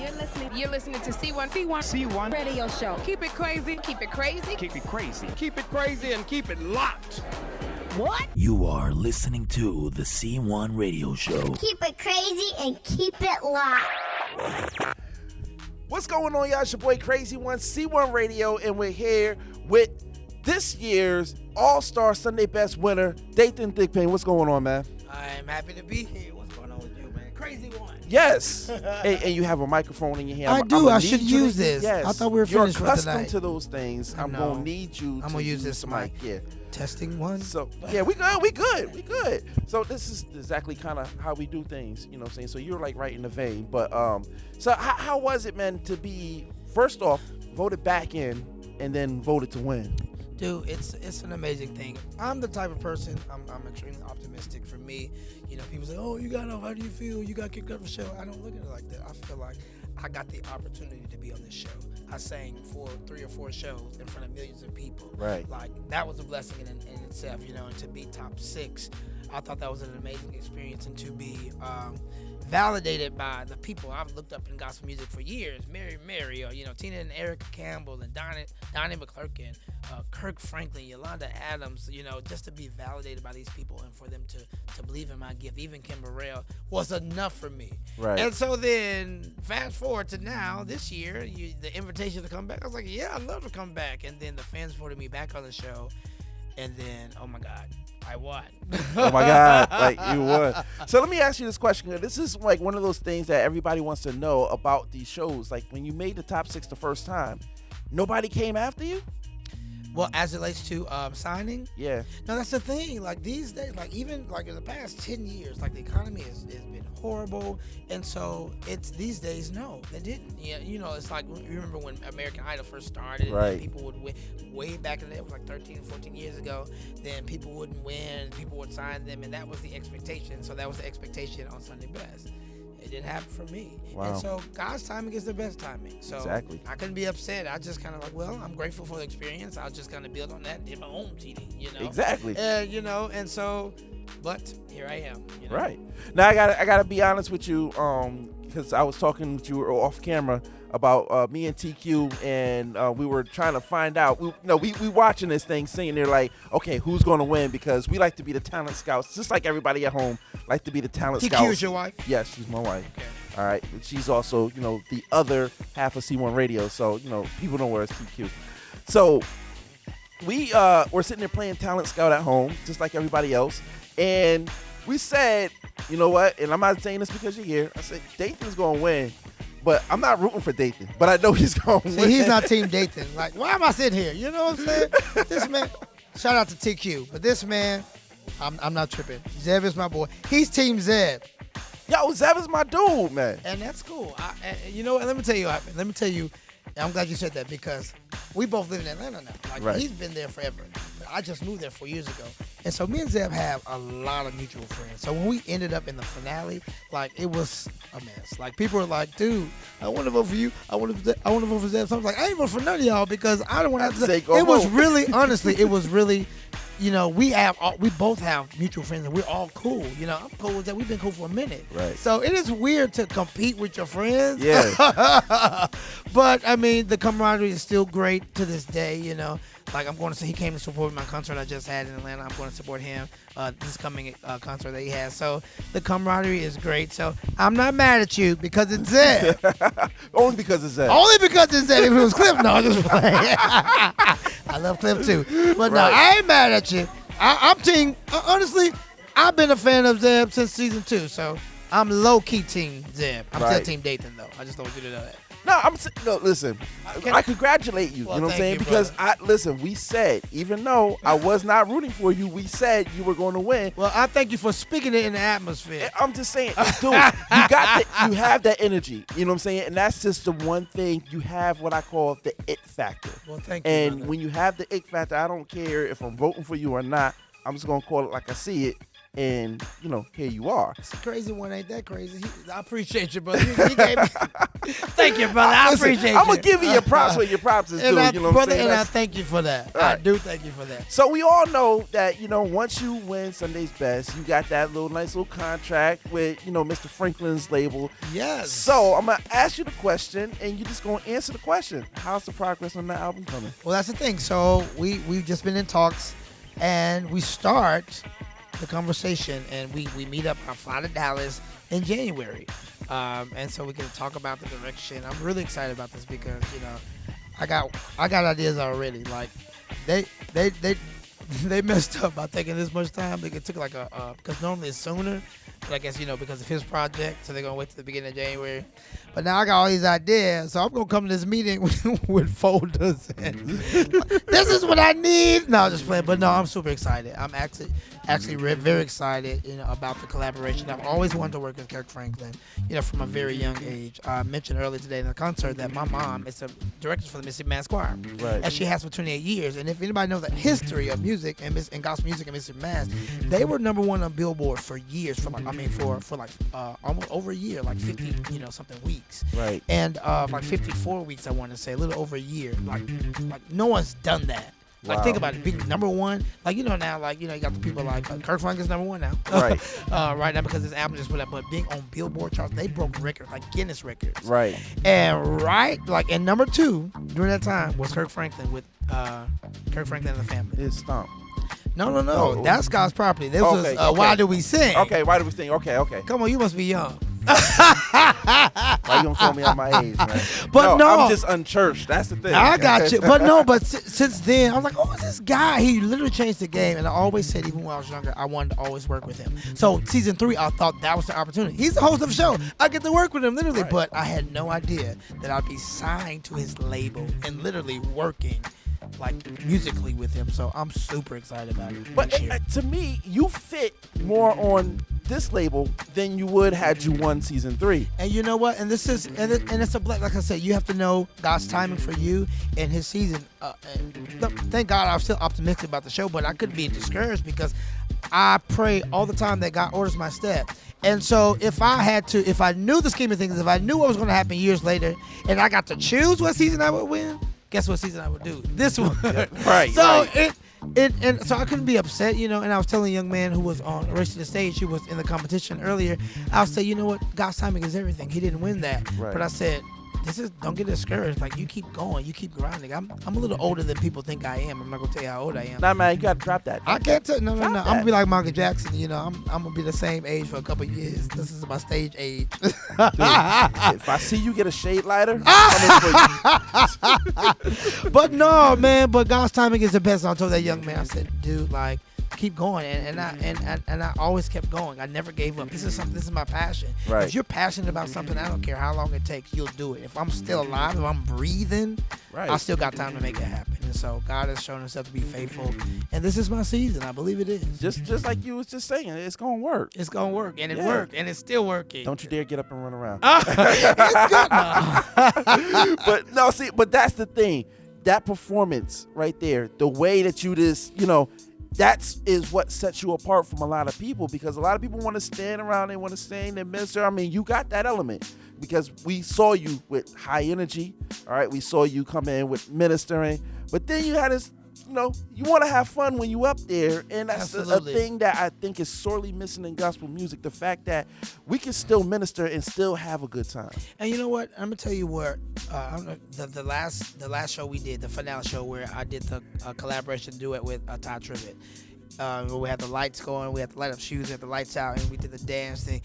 You're listening to C1 Radio Show. Keep it crazy. Keep it crazy. Keep it crazy. Keep it crazy and keep it locked. What? You are listening to the C1 Radio Show. Keep it crazy and keep it locked. What's going on, y'all? It's your boy Crazy One, C1 Radio, and we're here with this year's All-Star Sunday Best winner, Dathan Thigpen. What's going on, man? I'm happy to be here. What's going on with you, man? Crazy One. Yes. and you have a microphone in your hand. I do. I should use this. Yes. I thought we were finished for tonight. You're accustomed to those things. I'm going to need you to use this mic. Yeah. Testing one. So, yeah, we good. So this is exactly kind of how we do things, you know what I'm saying? So you're like right in the vein. But so how was it, man, to be, first off, voted back in and then voted to win? Dude, it's an amazing thing. I'm the type of person, I'm extremely optimistic. For me, you know, people say, oh, you got off, how do you feel? You got kicked off the show. I don't look at it like that. I feel like I got the opportunity to be on this show. I sang for 3 or 4 shows in front of millions of people. Right. Like, that was a blessing in itself, you know, and to be top 6, I thought that was an amazing experience, and to be validated by the people I've looked up in gospel music for years, Mary, or, you know, Tina and Erica Campbell and Donnie McClurkin, Kirk Franklin, Yolanda Adams, you know, just to be validated by these people and for them to believe in my gift, even Kim Burrell, was enough for me. Right. And so then fast forward to now, this year, the invitation to come back, I was like, yeah, I'd love to come back. And then the fans voted me back on the show. And then, oh my God, I won. Oh my God, like you won. So let me ask you this question. This is like one of those things that everybody wants to know about these shows. Like when you made the top 6 the first time, nobody came after you? Well, as it relates to signing, yeah. No, that's the thing. Like these days, like even like in the past 10 years, like the economy has been horrible, and so it's these days. No, they didn't. Yeah, you know, it's like you remember when American Idol first started, right? And people would win way back in the day. It was like 13, 14 years ago. Then people wouldn't win, people would sign them, and that was the expectation. So that was the expectation on Sunday Best. It didn't happen for me. Wow. And so God's timing is the best timing. So exactly. I couldn't be upset. I just kind of like, well, I'm grateful for the experience. I'll just kind of build on that in my own TD, you know? Exactly. You know, and so, but here I am. You know? Right. Now I gotta be honest with you, because I was talking with you off camera about me and TQ, and we were trying to find out. We watching this thing, sitting there like, okay, who's gonna win? Because we like to be the talent scouts, just like everybody at home like to be the talent scouts. TQ is your wife? Yes, she's my wife. Okay. All right. She's also, you know, the other half of C1 Radio, so you know people know where it's TQ. So we're sitting there playing talent scout at home, just like everybody else, and we said, you know what? And I'm not saying this because you're here. I said Dathan's gonna win. But I'm not rooting for Dathan. But I know he's going to win. See, he's not Team Dathan. Like, why am I sitting here? You know what I'm saying? This man, shout out to TQ. But this man, I'm not tripping. Zeb is my boy. He's Team Zeb. Yo, Zeb is my dude, man. And that's cool. You know what? Let me tell you, I'm glad you said that because we both live in Atlanta now. Like, right. He's been there forever. But I just moved there 4 years ago. And so me and Zeb have a lot of mutual friends. So when we ended up in the finale, like, it was a mess. Like, people were like, dude, I want to vote for you. I want to vote for Zeb. So I was like, I ain't vote for none of y'all because I don't want to have to say, it was really, honestly, it was really, you know, we both have mutual friends and we're all cool. You know, I'm cool with that. We've been cool for a minute. Right. So it is weird to compete with your friends. Yeah. But, I mean, the camaraderie is still great to this day, you know. Like, I'm going to say he came to support my concert I just had in Atlanta. I'm going to support him this coming concert that he has. So the camaraderie is great. So I'm not mad at you because it's Zeb. Only because it's Zeb. Only because it's Zeb. If it was Cliff, no, I'm just playing. I love Cliff too. But no, I ain't mad at you. I'm team. Honestly, I've been a fan of Zeb since season 2. So I'm low-key Team Zeb. I'm still Team Dathan, though. I just don't want you to know that. No, listen. I congratulate you. Well, you know what I'm saying? You, because we said, even though I was not rooting for you, we said you were going to win. Well, I thank you for speaking it in the atmosphere. I'm just saying, dude, you have that energy. You know what I'm saying? And that's just the one thing. You have what I call the it factor. Well, thank you. And brother. when you have the it factor, I don't care if I'm voting for you or not. I'm just going to call it like I see it. and here you are. It's a crazy one, ain't that crazy? I appreciate you, brother. You gave me. Thank you, brother. I appreciate you. I'm gonna give you your props where your props is due. Brother, and I thank you for that. Right. I do thank you for that. So we all know that once you win Sunday's Best, you got that nice little contract with Mr. Franklin's label. Yes. So I'm gonna ask you the question, and you're just gonna answer the question. How's the progress on the album coming? Well, that's the thing. So we've just been in talks, and we start the conversation, and we meet up. I fly to Dallas in January, and so we can talk about the direction. I'm really excited about this because I got ideas already. Like they messed up by taking this much time. It took like because normally it's sooner, but I guess because of his project, so they're gonna wait till the beginning of January. But now I got all these ideas, so I'm gonna come to this meeting with folders and this is what I need. No, just playing. But no, I'm super excited. I'm actually very excited, about the collaboration. I've always wanted to work with Kirk Franklin, from a very young age. I mentioned earlier today in the concert that my mom is a director for the Mississippi Mass Choir, right? And she has for 28 years. And if anybody knows the history of music and gospel music and Mississippi Mass, they were #1 on Billboard for years, for almost over a year, like 50 something weeks, right? And like 54 weeks, I want to say, a little over a year. Like no one's done that. Like, wow. Think about it, being #1. Like, now, you got the people like Kirk Franklin's #1 now. Right. Right now because his album just put out. But being on Billboard charts, they broke records, like Guinness records. Right. And and #2 during that time was Kirk Franklin with Kirk Franklin and the Family. It's Stomp. No. Oh. That's God's Property. This Okay, was Why Do We Sing? Okay, Why Do We Sing? Okay. Come on, you must be young. Why you gonna call me out my age, man? But no, I'm just unchurched. That's the thing. I got you. But since then, I was like, oh, this guy, he literally changed the game. And I always said, even when I was younger, I wanted to always work with him. So season 3, I thought that was the opportunity. He's the host of the show. I get to work with him, literally. Right. But I had no idea that I'd be signed to his label and literally working musically with him. So I'm super excited about it. But to me, you fit more on this label than you would had you won season 3. And you know what? And this is and it's a like I said, you have to know God's timing for you and His season. Thank God I'm still optimistic about the show, but I couldn't be discouraged because I pray all the time that God orders my steps. And so if I knew the scheme of things, if I knew what was going to happen years later, and I got to choose what season I would win, guess what season I would do? This one. Right. So right. And so I couldn't be upset, and I was telling a young man who was on Race to the Stage, who was in the competition earlier, I would say, you know what, God's timing is everything. He didn't win that. Right. But I said, don't get discouraged. Like, you keep going, you keep grinding. I'm a little older than people think I am. I'm not gonna tell you how old I am. Nah, man, you gotta drop that. I can't tell. No. Drop I'm that. gonna be like Michael Jackson. I'm gonna be the same age for a couple of years. This is my stage age. Dude, if I see you get a shade lighter, I'm coming for you. But no, man. But God's timing is the best. I told that young man, I said, dude, like, keep going, and I always kept going. I never gave up. This is my passion. Right. If you're passionate about something, I don't care how long it takes, you'll do it. If I'm still alive, if I'm breathing, Right. I still got time to make it happen. And so God has shown Himself to be faithful, and this is my season. I believe it is. Just like you was just saying, it's gonna work. It's gonna work, and it Yeah. worked, and it's still working. Don't you dare get up and run around. It's good now. But no, see, but that's the thing. That performance right there, the way that you just, that is what sets you apart from a lot of people, because a lot of people want to stand around, they want to sing, they minister. I mean, you got that element because we saw you with high energy. All right, we saw you come in with ministering, but then you had this, you want to have fun when you up there, and that's a thing that I think is sorely missing in gospel music, the fact that we can still minister and still have a good time. And you know what? I'm gonna tell you what. The last show we did, the finale show where I did the collaboration duet with Todd Tribbett. Where we had the lights going, we had the light up shoes, we had the lights out, and we did the dance thing.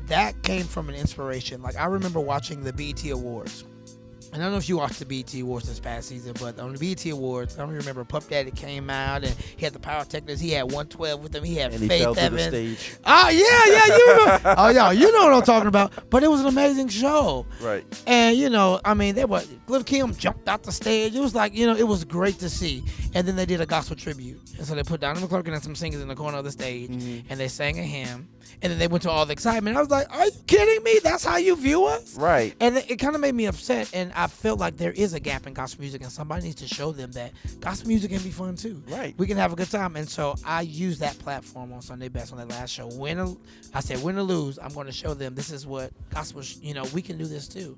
That came from an inspiration. Like, I remember watching the BET Awards. And I don't know if you watched the BET Awards this past season, but on the BET Awards, I remember Puff Daddy came out and he had the Pyrotechnics. He had 112 with him. He had And Faith he fell to the Evans. stage. Oh, yeah, you remember. Oh, yeah, you know what I'm talking about. But it was an amazing show. Right. And, Lil' Kim jumped out the stage. It was like, it was great to see. And then they did a gospel tribute. And so they put Donnie McClurkin and some singers in the corner of the stage, and they sang a hymn. And then they went to all the excitement. I was like, are you kidding me? That's how you view us? Right. And it kind of made me upset. And I felt like there is a gap in gospel music, and somebody needs to show them that gospel music can be fun too. Right. We can have a good time. And so I used that platform on Sunday Best on that last show. I said, win or lose, I'm going to show them this is what gospel, we can do this too.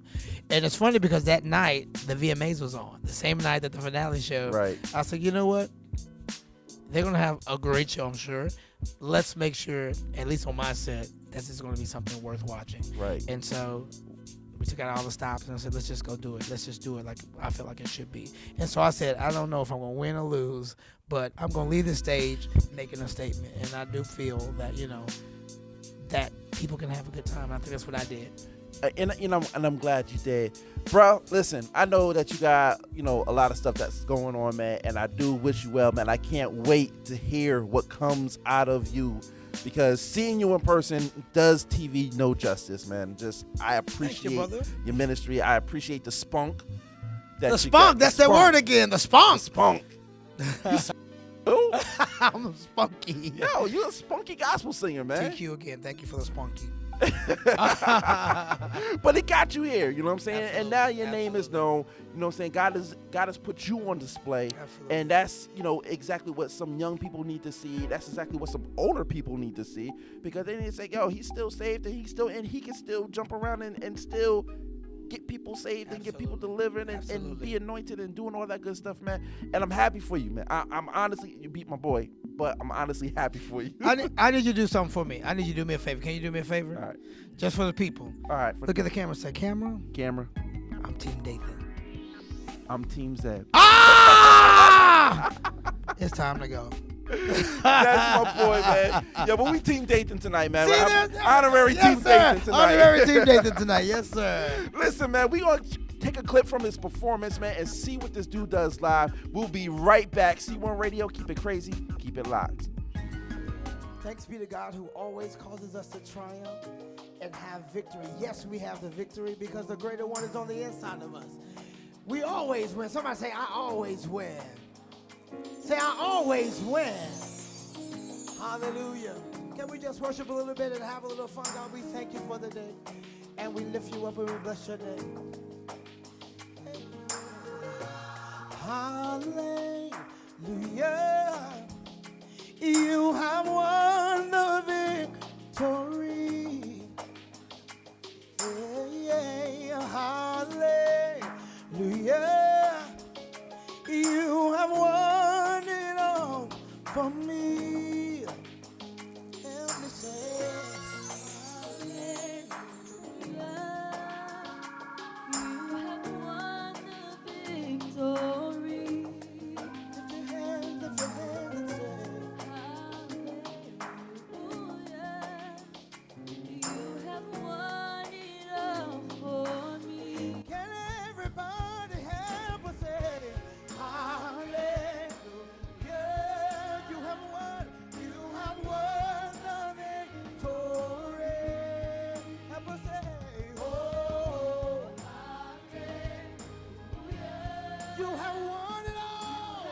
And it's funny because that night, the VMAs was on. The same night that the finale show. Right. I said, you know what? They're going to have a great show, I'm sure. Let's make sure, at least on my set, this is going to be something worth watching. Right. And so we took out all the stops and I said, let's just go do it. Let's just do it like I feel like it should be. And so I said, I don't know if I'm going to win or lose, but I'm going to leave the stage making a statement. And I do feel that, that people can have a good time. I think that's what I did. And I'm glad you did, bro. Listen, I know that you got a lot of stuff that's going on, man, and I do wish you well, man. I can't wait to hear what comes out of you, because seeing you in person does TV no justice, man. I appreciate your ministry. I appreciate the spunk. The spunk. That's that word again. The spunk. The spunk. Who? I'm a spunky. Yo, you a spunky gospel singer, man. TQ again. Thank you for the spunky. But it got you here, you know what I'm saying? Absolutely, and now your name is known, you know what I'm saying? God has put you on display. Absolutely. And that's, exactly what some young people need to see. That's exactly what some older people need to see, because they need to say, yo, he's still saved, and he can still jump around and still get people saved. Absolutely. And get people delivered and be anointed and doing all that good stuff, man. And I'm happy for you, man. I'm honestly, you beat my boy, but I'm honestly happy for you. I need you to do something for me. I need you to do me a favor. Can you do me a favor? All right. Just for the people. All right. Look at the camera. Say, camera. I'm Team Dathan. I'm Team Zeb. Ah! It's time to go. That's my boy, man. Yeah, but we Team Dathan tonight, man. Honorary yes, Team sir. Dathan tonight. Honorary Team Dathan tonight. Yes, sir. Listen, man, we going to take a clip from his performance, man, and see what this dude does live. We'll be right back. C1 Radio, keep it crazy, keep it locked. Thanks be to God who always causes us to triumph and have victory. Yes, we have the victory because the greater one is on the inside of us. We always win. Somebody say, I always win. Say, I always win. Hallelujah. Can we just worship a little bit and have a little fun? God, we thank you for the day. And we lift you up and we bless your name. Hallelujah. You have won the victory. Yeah. Hallelujah. You have won it all for me. Help me say, hallelujah. You have won the victory. Lift your hand and say, Hallelujah. You have won it all for me. can everybody help us say, hallelujah. You have won the victory. Help us say, oh, you have won it all.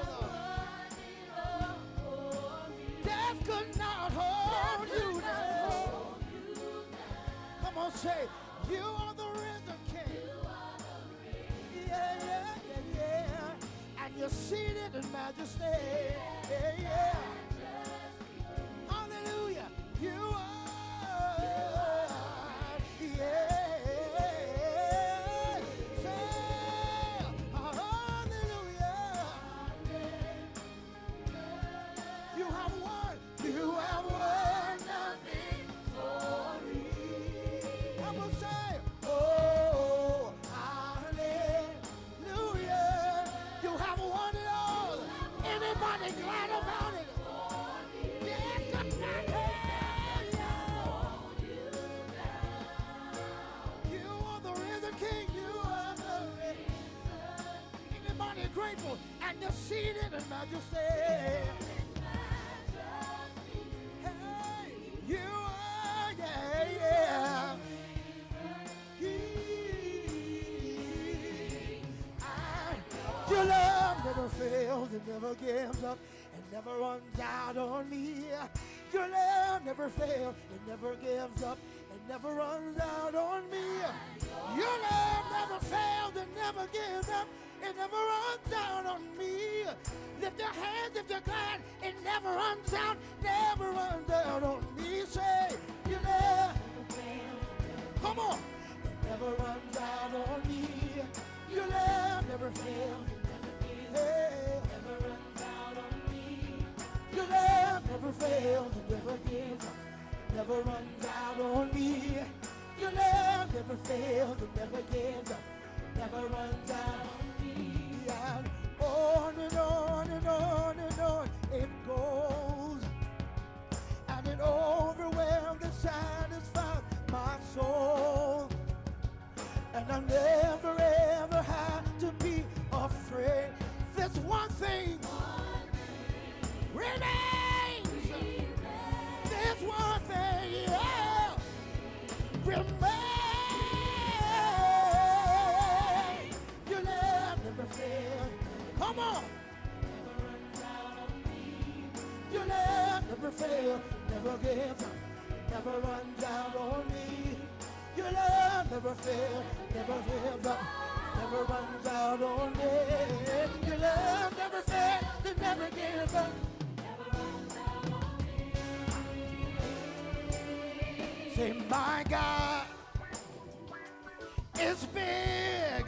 Death could not hold you down. Come on, say, you are the risen King. Yeah. And you're seated in majesty. Yeah. Hallelujah. You are. Yeah. Say, hallelujah. You have won. You have won the victory. I will say, oh, hallelujah. You have won it all. Anybody glad about it? Yeah, God, you are the risen King. You are the risen. Anybody grateful and you're seated in majesty? Hey, you are, yeah. Your love never fails, it never gives up, and never runs out on me. Your love never fails, it never gives up, it never runs out on me. Your love never fails, it never gives up, it never runs out on me. Lift your hands if you're glad, it never runs out on me. Say, your love, come on, it never runs out on me. Your love never fails, hey. Never runs out on me. Your love never fails, it never gives up, never runs out on me. Your love never fails, it never gives up, never runs out on me. And on and on and on and on it goes, and it overwhelms and satisfies my soul. And I never ever had to be afraid. This one thing remains. This one thing, yeah, remains. Your love never fails. Come on. Never runs out on me. Your love never fails, never gives up, never runs out on me. Your love never fails, never gives up, never runs out on me. Your love never fails, it never gives up, never runs out on me. Say, my God is big.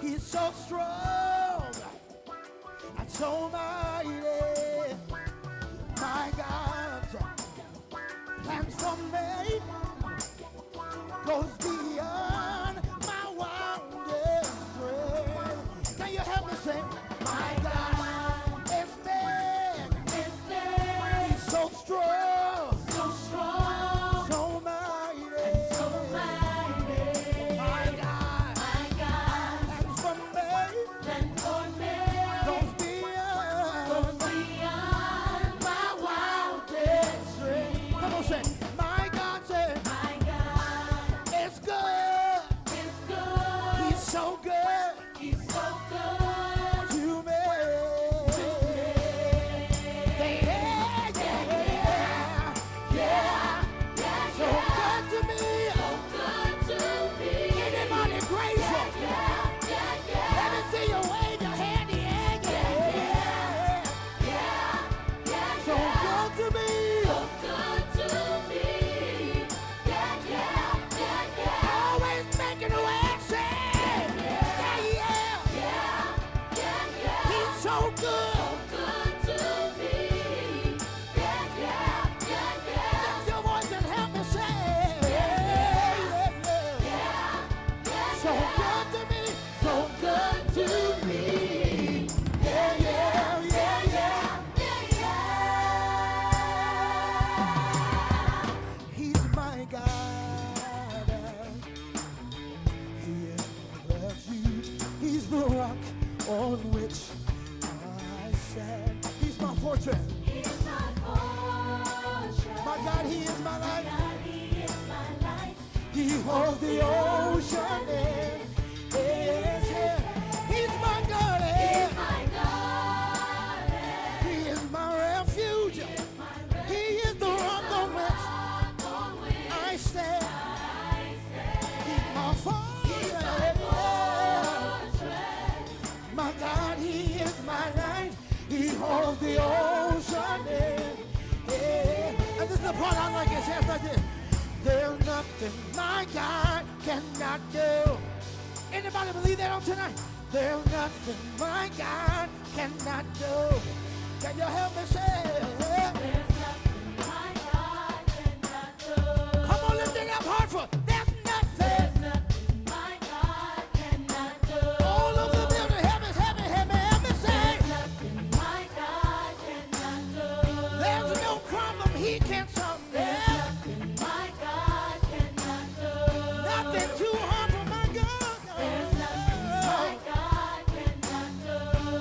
He's so strong and so mighty. My God's plans for me goes beyond my wildest dreams. Can you help me sing? My God is big. He's so strong, so mighty. My God plans for me goes beyond my wildest dreams. Come on, sing. My God said, it's good. He's so good. To me. Yeah. So good to me. Anybody grateful? Let me see you wave your hand, yeah. So good to me. Always making a way, say, yeah. He's so good. Lift your voice and help me say, yeah. So good to me, so good to me. Yeah. He's my God. He is my refuge. He's the rock on which I stand. He's my fortress. My God, He is my life. He holds the ocean in His hand. He's my God. He is my refuge. He is the rock on which I stand. He's my fortress. My God, He is my life. He holds the ocean in. And this is the part I like. It says like this. There's nothing my God cannot do. Anybody believe that on tonight? There's nothing my God cannot do. Can you help me say? Come on, lift it up, Hartford. There's nothing. All over the building, help me say. There's no problem He can't solve. Nothing too hard for my God.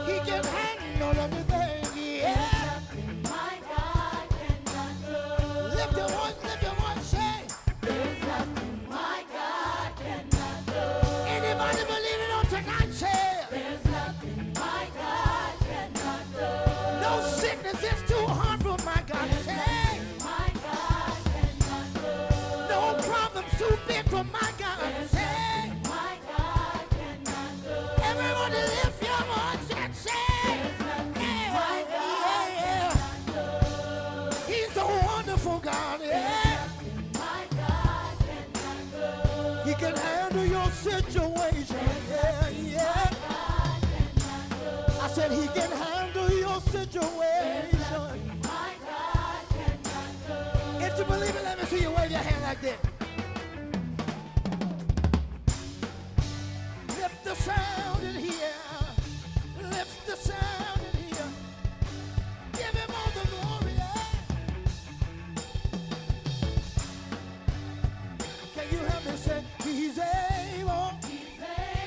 He can handle everything. Yeah. Lift your voice, say. situation. Yeah, yeah. I said he can handle your situation. If you believe it, let me see you wave your hand like this. Lift the sound in here. Lift the sound in here. Give him all the glory. Can you help me say he's able? He's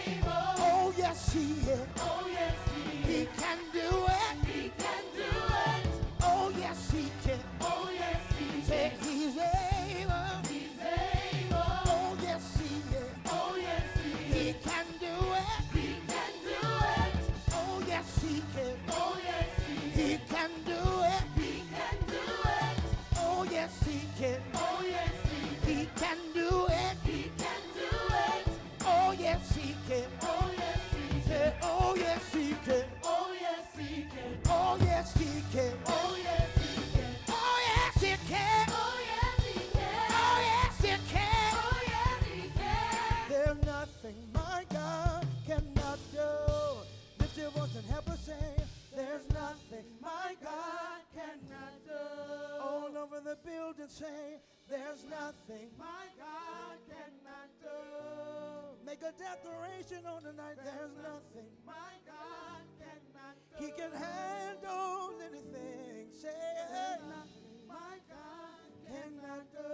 able. Oh yes he is. Oh yes he is. He can do it. He can do it. Oh yes he can. Oh yes he is. Say he's able. He's able. Oh yes he is. Oh yes he is. He can do it. He can do it. Oh yes he can. Oh yes he is. He can do it. He can do it. Oh yes he can. Oh yes he is. He can do it. He can do it. Oh yes he can. Oh yes he can. Oh yes he can. Oh yes he can. Oh yes he can. Oh yes he can. Oh yes he can. Oh yes he can. Oh yes he can. Oh yes he can. There's nothing my God cannot do. Lift your voice and help us say, there's nothing my God cannot do. All over the building say, there's nothing my God cannot do. Make a declaration on the night. There's nothing my God cannot do. He can handle anything. Say, there's nothing my God cannot do.